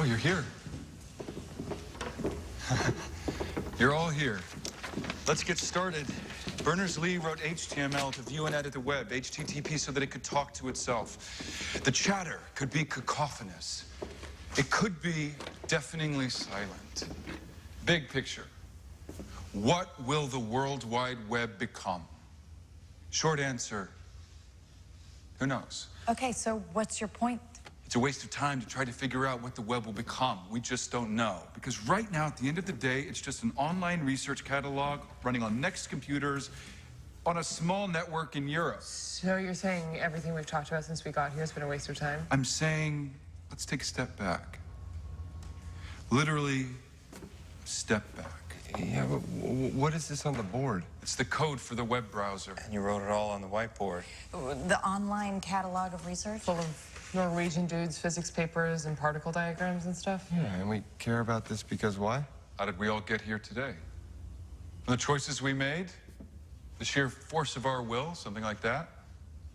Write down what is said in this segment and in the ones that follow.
Oh, you're here. You're all here. Let's get started. Berners-Lee wrote HTML to view and edit the web, HTTP so that it could talk to itself. The chatter could be cacophonous. It could be deafeningly silent. Big picture. What will the World Wide Web become? Short answer, who knows? Okay, so what's your point? It's a waste of time to try to figure out what the web will become. We just don't know. Because right now, at the end of the day, it's just an online research catalog running on Next computers on a small network in Europe. So you're saying everything we've talked about since we got here has been a waste of time? I'm saying, let's take a step back. Literally, a step back. Yeah, but what is this on the board? It's the code for the web browser. And you wrote it all on the whiteboard. The online catalog of research? Full of Norwegian dudes, physics papers, and particle diagrams and stuff? Yeah, and we care about this because why? How did we all get here today? The choices we made? The sheer force of our will? Something like that?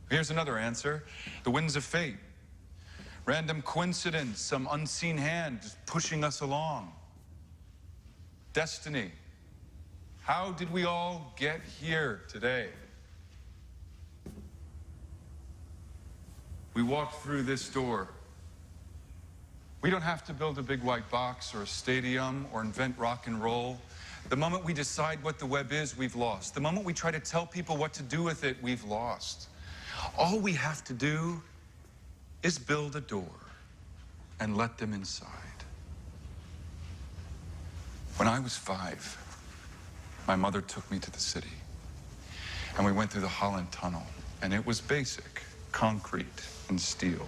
Here's another answer. The winds of fate. Random coincidence, some unseen hand just pushing us along. Destiny. How did we all get here today? We walked through this door. We don't have to build a big white box or a stadium or invent rock and roll. The moment we decide what the web is, we've lost. The moment we try to tell people what to do with it, we've lost. All we have to do is build a door and let them inside. When I was 5, my mother took me to the city, and we went through the Holland Tunnel, and it was basic, concrete and steel.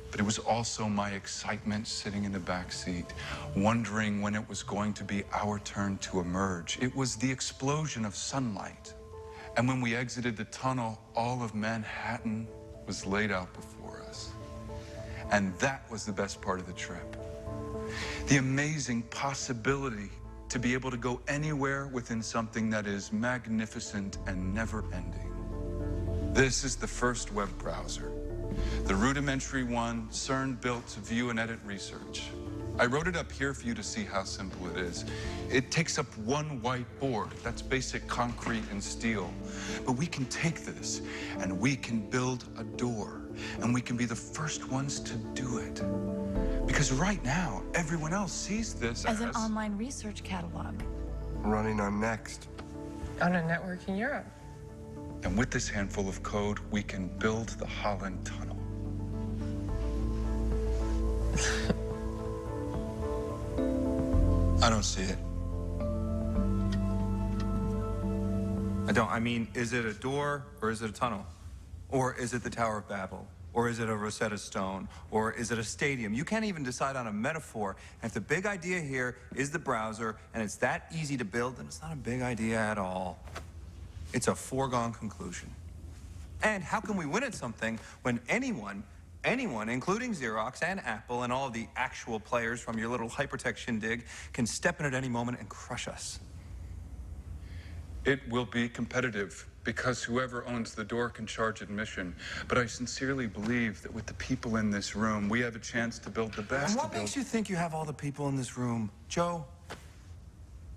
But it was also my excitement sitting in the back seat, wondering when it was going to be our turn to emerge. It was the explosion of sunlight. And when we exited the tunnel, all of Manhattan was laid out before us. And that was the best part of the trip. The amazing possibility to be able to go anywhere within something that is magnificent and never-ending. This is the first web browser, the rudimentary one CERN built to view and edit research. I wrote it up here for you to see how simple it is. It takes up one white board. That's basic concrete and steel. But we can take this and we can build a door, and we can be the first ones to do it. Because right now, everyone else sees this as an online research catalog. Running on Next. On a network in Europe. And with this handful of code, we can build the Holland Tunnel. I don't see it. I don't. I mean, is it a door or is it a tunnel? Or is it the Tower of Babel? Or is it a Rosetta Stone? Or is it a stadium? You can't even decide on a metaphor. And if the big idea here is the browser and it's that easy to build, then it's not a big idea at all. It's a foregone conclusion. And how can we win at something when anyone, including Xerox and Apple and all of the actual players from your little hypertext shindig, can step in at any moment and crush us? It will be competitive because whoever owns the door can charge admission. But I sincerely believe that with the people in this room, we have a chance to build the best. And what makes you think you have all the people in this room? Joe,